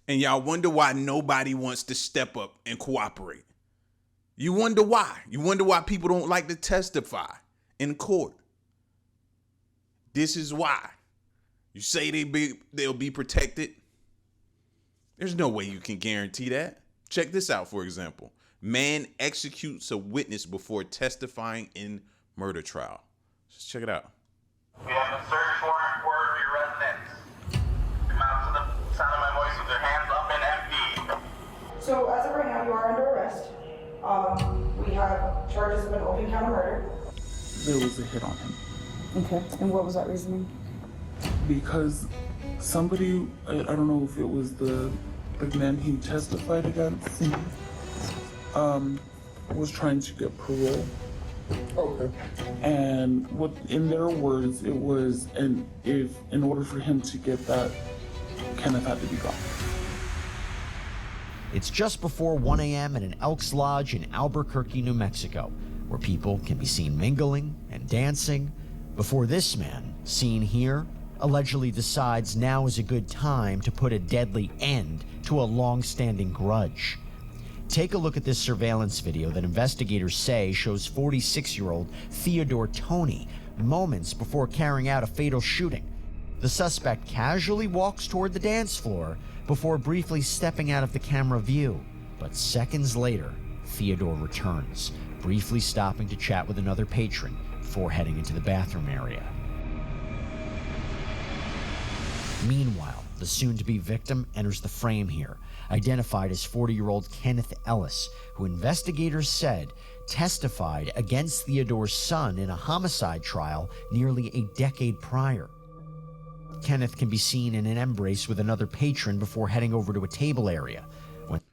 And y'all wonder why nobody wants to step up and cooperate. You wonder why. You wonder why people don't like to testify in court. This is why. You say they'll be protected. There's no way you can guarantee that. Check this out, for example. Man executes a witness before testifying in murder trial. Just check it out. We have a search warrant for your residence. Come out to the sound of my voice with your hands up and empty. So as of right now, you are under arrest. We have charges of an open count of murder. There was a hit on him. Okay, and what was that reasoning? Because somebody, I don't know if it was the man he testified against, was trying to get parole. Okay. And what, in their words, it was, in order for him to get that, Kenneth had to be gone. It's just before 1 a.m. at an Elks Lodge in Albuquerque, New Mexico, where people can be seen mingling and dancing before this man, seen here, allegedly decides now is a good time to put a deadly end to a long-standing grudge. Take a look at this surveillance video that investigators say shows 46-year-old Theodore Toney moments before carrying out a fatal shooting. The suspect casually walks toward the dance floor before briefly stepping out of the camera view. But seconds later, Theodore returns, briefly stopping to chat with another patron before heading into the bathroom area. Meanwhile, the soon-to-be victim enters the frame here, identified as 40-year-old Kenneth Ellis, who investigators said testified against Theodore's son in a homicide trial nearly a decade prior. Kenneth can be seen in an embrace with another patron before heading over to a table area.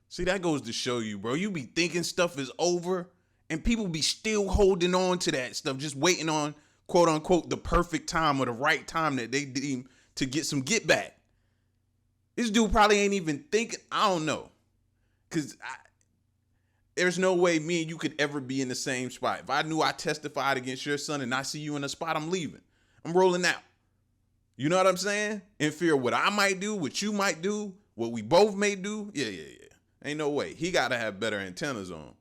See, that goes to show you, bro. You be thinking stuff is over, and people be still holding on to that stuff, just waiting on, quote unquote, the perfect time or the right time that they deem to get some get back. This dude probably ain't even thinking. I don't know. Because there's no way me and you could ever be in the same spot. If I knew I testified against your son and I see you in a spot, I'm leaving. I'm rolling out. You know what I'm saying? In fear of what I might do, what you might do, what we both may do. Yeah. Ain't no way. He got to have better antennas on.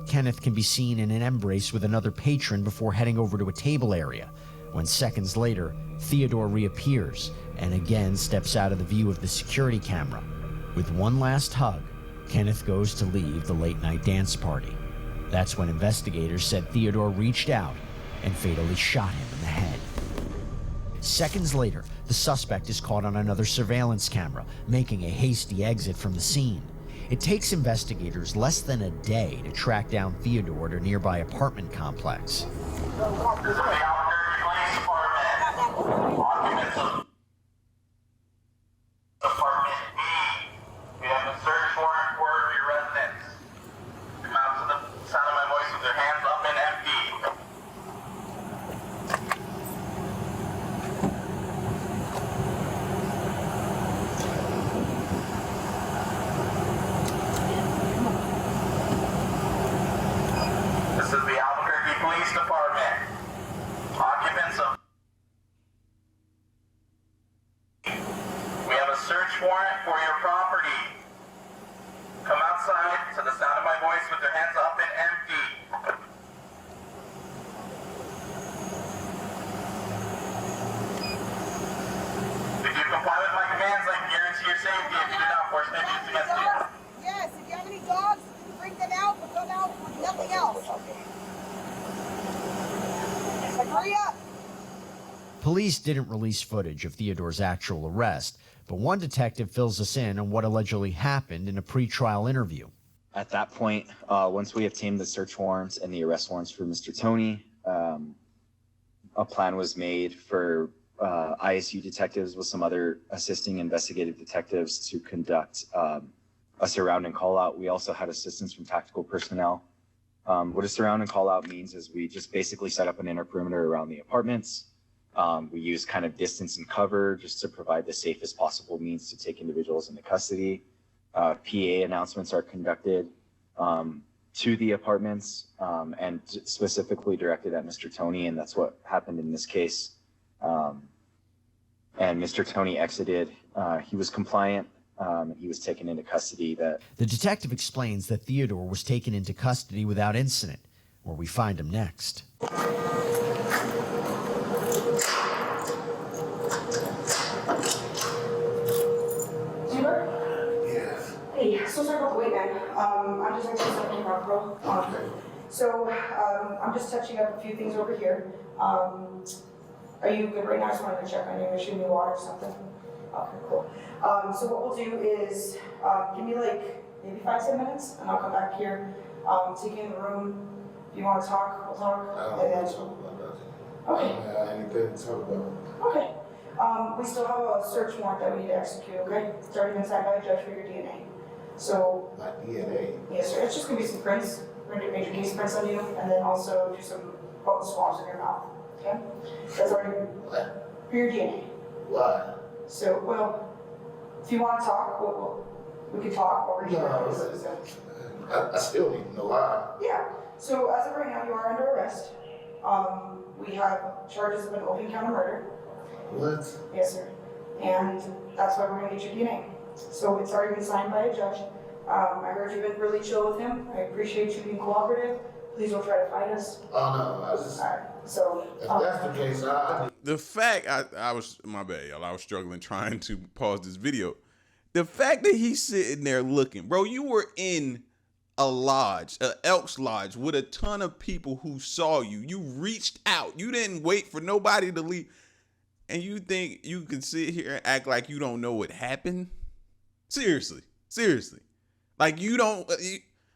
Kenneth can be seen in an embrace with another patron before heading over to a table area, when seconds later, Theodore reappears and again steps out of the view of the security camera. With one last hug, Kenneth goes to leave the late-night dance party. That's when investigators said Theodore reached out and fatally shot him in the head. Seconds later, the suspect is caught on another surveillance camera, making a hasty exit from the scene. It takes investigators less than a day to track down Theodore to a nearby apartment complex. Apartment B. We have a search warrant for your residence. Come out to the sound of my voice with your hands up and empty. This is the Albuquerque Police Department. Occupants of search warrant for your property. Come outside to the sound of my voice with your hands up and empty. If you comply with my commands, I can guarantee your safety. If you do not, force my use against you. Yes, if you have any dogs, bring them out, but come out with nothing else. Hurry up. Police didn't release footage of Theodore's actual arrest, but one detective fills us in on what allegedly happened in a pre-trial interview. At that point, once we obtained the search warrants and the arrest warrants for Mr. Toney, a plan was made for ISU detectives with some other assisting investigative detectives to conduct a surround and call out. We also had assistance from tactical personnel. What a surround and call out means is we just basically set up an inner perimeter around the apartments. We use kind of distance and cover just to provide the safest possible means to take individuals into custody. PA announcements are conducted to the apartments and specifically directed at Mr. Toney, and that's what happened in this case. And Mr. Toney exited. He was compliant and he was taken into custody. That The detective explains that Theodore was taken into custody without incident, where we find him next. Hey, so sorry about the wait, man. I'm just actually something about bro. I'm just touching up a few things over here. Are you good right now? I just wanted to check on you. Make sure you need water or something. Okay, cool. So what we'll do is give me like maybe 5-10 minutes, and I'll come back here, take you in the room. If you want to talk, we'll talk. I don't want to talk about that. Okay. I don't have anything to talk about. Okay. We still have a search warrant that we need to execute, okay? It's already been signed by a judge for your DNA. So, My DNA. yes, sir, it's just gonna be some prints. We're gonna do major case prints on you, and then also do some potent swabs in your mouth, okay? That's already What? for your DNA. Why? So, well, if you wanna talk, we can talk over here. No, I still need to know why. Yeah, so as of right now, you are under arrest. We have charges of an open count of murder. What? Yes, sir. And that's why we're gonna get your DNA. So it's already been signed by a judge. I heard you've been really chill with him. I appreciate you being cooperative. Please don't try to fight us. Oh no, I just. Alright, so. If that's the case, I The fact I was my bad, y'all. I was struggling trying to pause this video. The fact that he's sitting there looking, bro, you were in a lodge, an Elks Lodge, with a ton of people who saw you. You reached out. You didn't wait for nobody to leave. And you think you can sit here and act like you don't know what happened? Seriously. Like you don't.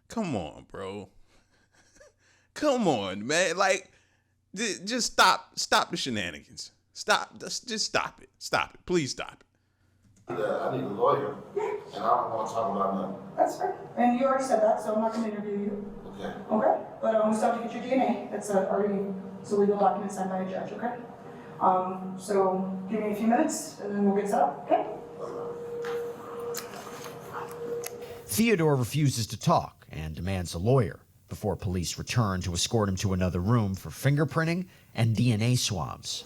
Come on, bro. Come on, man. Like, just stop the shenanigans. Just stop it. Please stop it. I need a lawyer, and I don't want to talk about nothing. That's fair. And you already said that, so I'm not gonna interview you. Okay. Okay? But we still have to get your DNA. It's a legal document signed by a judge, okay? So give me a few minutes, and then we'll get set up, okay? Theodore refuses to talk and demands a lawyer before police return to escort him to another room for fingerprinting and DNA swabs.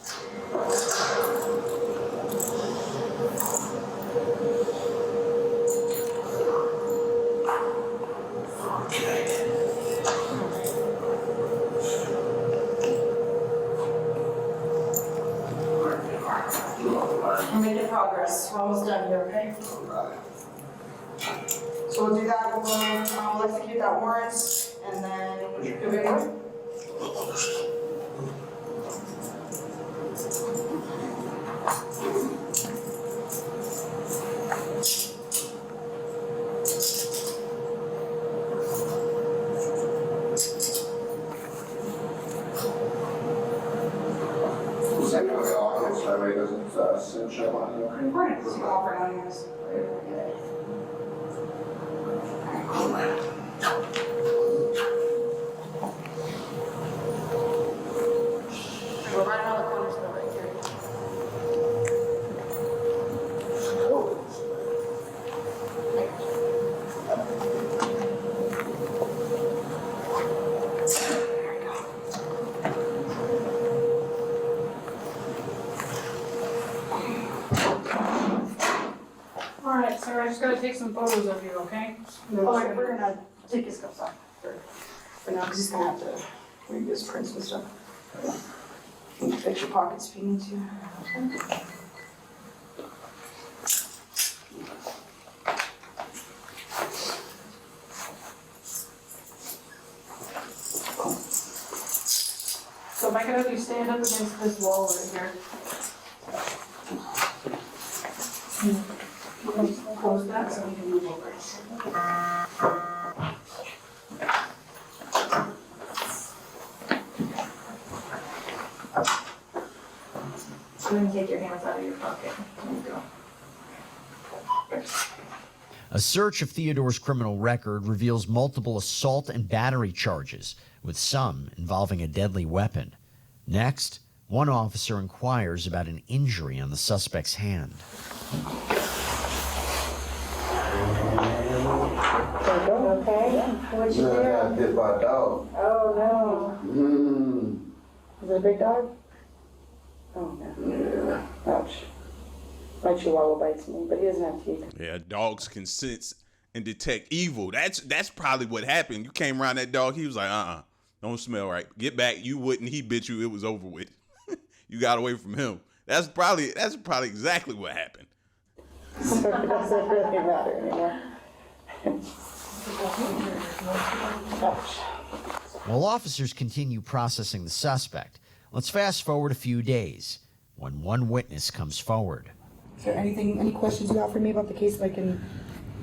We're making progress. We're almost done here, okay? So we'll do that, we'll execute that warrant, and then you'll be good. Important, because you offer anonymous. We're right around the corner, so right here. Alright, sir, I just gotta take some photos of you, okay? Alright, we're gonna take his cuffs off for now, because he's gonna have to read his prints and stuff. You can fix your pockets if you need to. So if I could have you stand up against this wall right here. Close that so we can move over. So then take your hands out of your pocket. There you go. A search of Theodore's criminal record reveals multiple assault and battery charges, with some involving a deadly weapon. Next, one officer inquires about an injury on the suspect's hand. Okay, what'd you do? I got bit by a dog. Oh, no. Mm. Is it a big dog? Oh, no. Yeah. Ouch. My chihuahua bites me, but he doesn't have teeth. Yeah, dogs can sense and detect evil. That's probably what happened. You came around that dog, he was like, don't smell right. Get back. You wouldn't. He bit you. It was over with. You got away from him. That's probably exactly what happened. So it doesn't really matter anymore. While officers continue processing the suspect, let's fast forward a few days when one witness comes forward. Is there any questions you have for me about the case that I can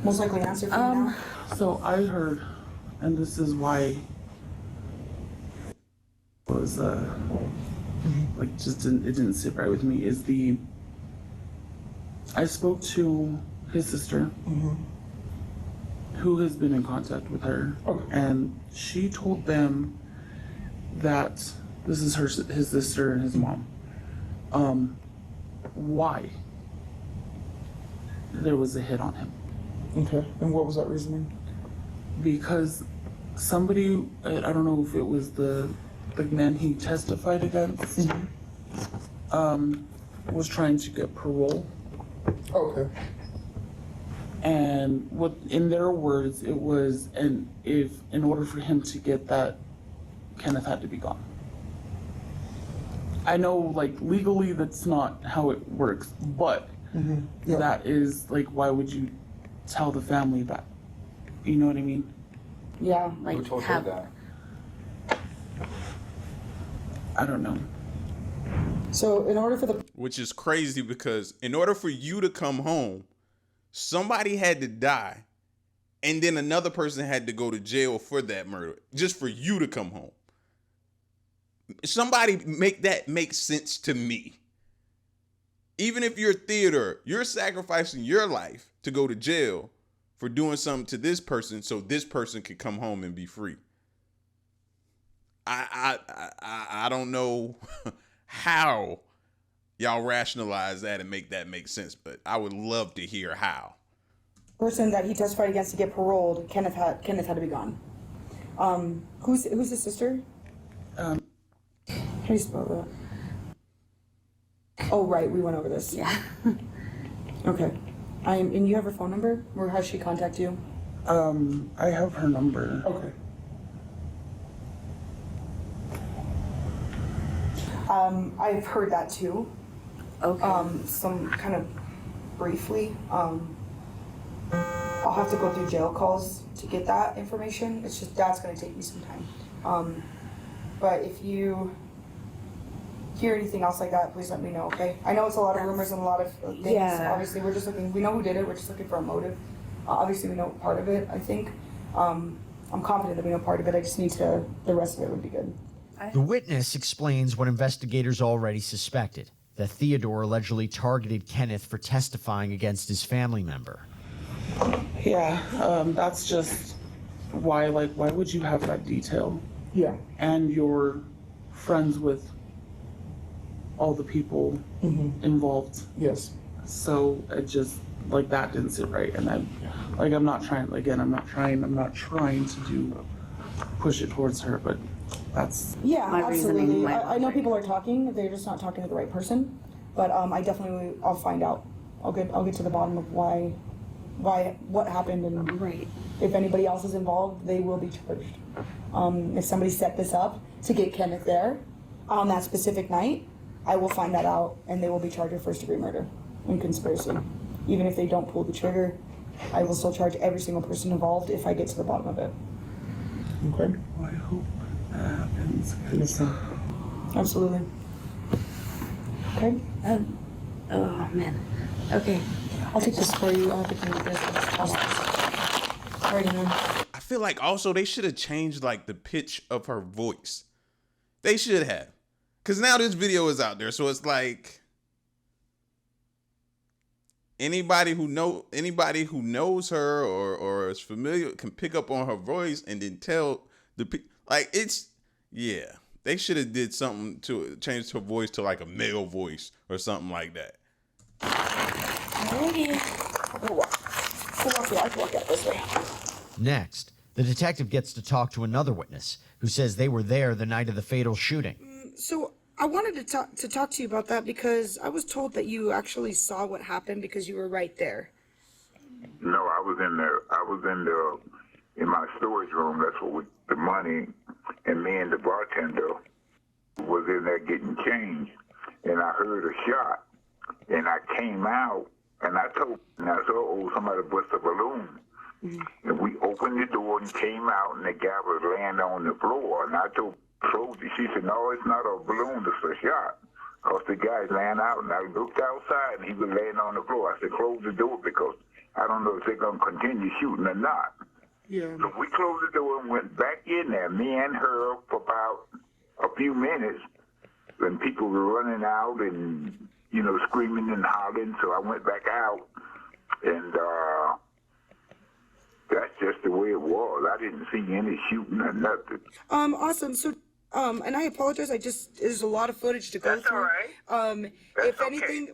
most likely answer for you now? So I heard, and this is why it was like just it didn't sit right with me. I spoke to his sister, who has been in contact with her, and she told them that this is his sister and his mom. Why there was a hit on him. Okay, and what was that reasoning? Because somebody, I don't know if it was the man he testified against, was trying to get parole. Okay. And what, in their words, it was, and if in order for him to get that, Kenneth had to be gone. I know, like, legally that's not how it works, but Yeah. that is, like, why would you tell the family that? You know what I mean? Yeah. Who told you that? I don't know. So in order for the Which is crazy because in order for you to come home, somebody had to die, and then another person had to go to jail for that murder, just for you to come home. Somebody make that make sense to me. Even if you're theater, you're sacrificing your life to go to jail for doing something to this person so this person could come home and be free. I don't know how y'all rationalize that and make that make sense, but I would love to hear how. person that he testified against to get paroled, Kenneth had to be gone. Who's his sister? How do you spell that? Oh, right, we went over this. Yeah. Okay. And you have her phone number, or how she contact you? I have her number. Okay. I've heard that too. Okay. Some kind of briefly. I'll have to go through jail calls to get that information. It's just that's gonna take me some time. But if you hear anything else like that, please let me know, okay? I know it's a lot of rumors and a lot of things. Yeah. Obviously, we're just looking, we know who did it, we're just looking for a motive. Obviously, we know part of it, I think. I'm confident that we know part of it, I just need to, the rest of it would be good. The witness explains what investigators already suspected, that Theodore allegedly targeted Kenneth for testifying against his family member. Yeah, that's just why would you have that detail? Yeah. And you're friends with all the people involved. Yes. So it just, that didn't sit right. And I'm not trying to push it towards her, but that's... Yeah, My reasoning absolutely. might I know work. people are talking, they're just not talking to the right person. But I'll find out. I'll get to the bottom of what happened, and Right. if anybody else is involved, they will be charged. If somebody set this up to get Kenneth there on that specific night, I will find that out, and they will be charged with first-degree murder and conspiracy. Even if they don't pull the trigger, I will still charge every single person involved if I get to the bottom of it. Okay. I hope that happens. Yes, ma'am. Absolutely. Okay. Oh man. Okay. I'll take this for you. I'll have to clean this. Alrighty, man. I feel like also they should have changed the pitch of her voice. They should have. Cause now this video is out there. So it's like anybody who knows her or is familiar can pick up on her voice and then tell they should have did something to change her voice to a male voice or something like that. Walk out this way. Next, the detective gets to talk to another witness who says they were there the night of the fatal shooting. So I wanted to talk to you about that because I was told that you actually saw what happened because you were right there. No, I was in my storage room. That's what the money, and me and the bartender was in there getting change, and I heard a shot, and I came out, and I saw, oh, somebody bust a balloon. And we opened the door and came out, and the guy was laying on the floor, and I told Rosie, she said, no, it's not a balloon, it's a shot. Because the guy's laying out, and I looked outside, and he was laying on the floor. I said, close the door, because I don't know if they're going to continue shooting or not. Yeah. So we closed the door and went back in there, me and her, for about a few minutes. And people were running out and, screaming and hollering. So I went back out, and that's just the way it was. I didn't see any shooting or nothing. Awesome. So, and I apologize. There's a lot of footage to go through. All right. That's If anything,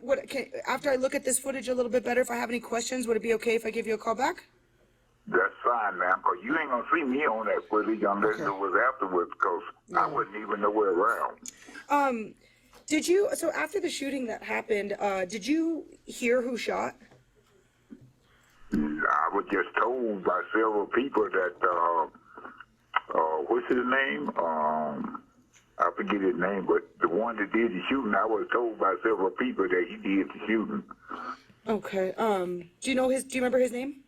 after I look at this footage a little bit better, if I have any questions, would it be okay if I give you a call back? That's fine, ma'am, because you ain't going to see me on that footage unless it was afterwards, because I wasn't even nowhere around. So after the shooting that happened, did you hear who shot? I was just told by several people that, what's his name? I forget his name, but the one that did the shooting, I was told by several people that he did the shooting. Okay. Do you remember his name?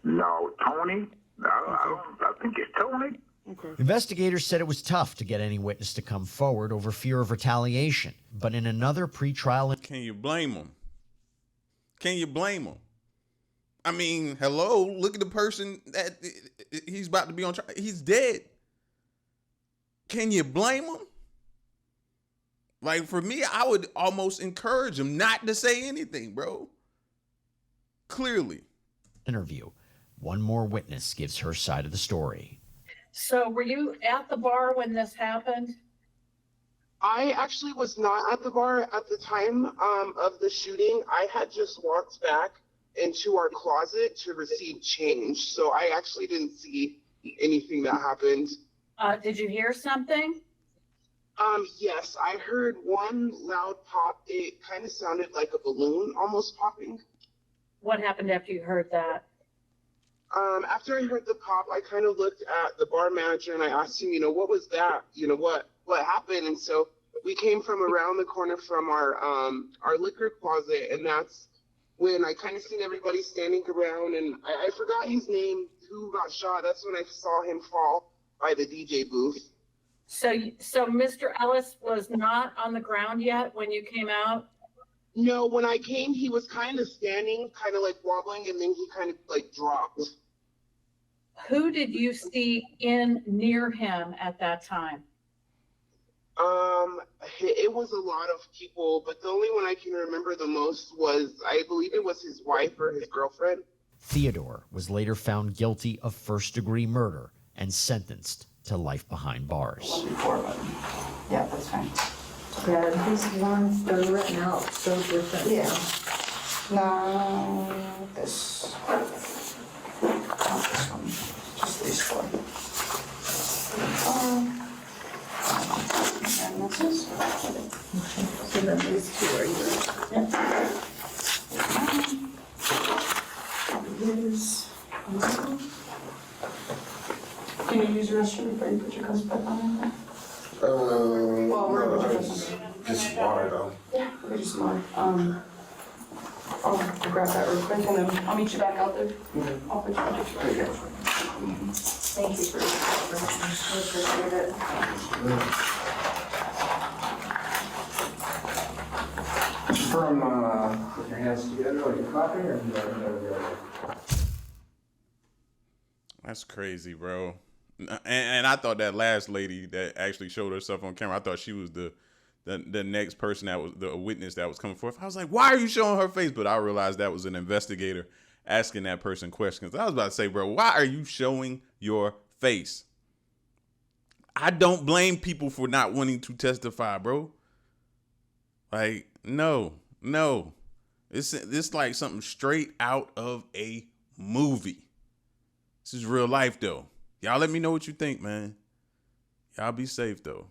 No, Tony? I think it's Tony. Okay. Investigators said it was tough to get any witness to come forward over fear of retaliation. But in another pretrial... Can you blame them? Can you blame them? I mean, hello, look at the person that he's about to be on trial. He's dead. Can you blame him? Like, for me, I would almost encourage him not to say anything, bro. Clearly. Interview. One more witness gives her side of the story. So were you at the bar when this happened? I actually was not at the bar at the time of the shooting. I had just walked back into our closet to receive change, so I actually didn't see anything that happened. Did you hear something? Yes, I heard one loud pop. It kind of sounded like a balloon almost popping. What happened after you heard that? After I heard the pop, I kind of looked at the bar manager and I asked him, what was that? What happened? And so we came from around the corner from our liquor closet, and that's when I kind of seen everybody standing around, and I forgot his name, who got shot. That's when I saw him fall by the DJ booth. So Mr. Ellis was not on the ground yet when you came out? No, when I came, he was kind of standing, kind of like wobbling, and then he kind of like dropped. Who did you see in near him at that time? It was a lot of people, but the only one I can remember the most was, I believe it was his wife or his girlfriend. Theodore was later found guilty of first-degree murder and sentenced to life behind bars. Yeah, that's fine. Yeah, these ones, they're written out so different. Yeah. No, this. Not this one. Just this one. And this is. So then these two are yours. Here's. Can you use your restroom before you put your coats back on? Well, we're gonna put your coats on. Just water, though. Yeah, we're just water. I'll grab that real quick and then I'll meet you back out there. I'll put you right here. Thank you for your I appreciate it. Put your hands together like you're clapping, or That's crazy, bro. And I thought that last lady that actually showed herself on camera, I thought she was the next person that was the witness that was coming forth. I was like, why are you showing her face? But I realized that was an investigator asking that person questions. I was about to say, bro, why are you showing your face? I don't blame people for not wanting to testify, bro. Like, no. It's like something straight out of a movie. This is real life, though. Y'all let me know what you think, man. Y'all be safe, though.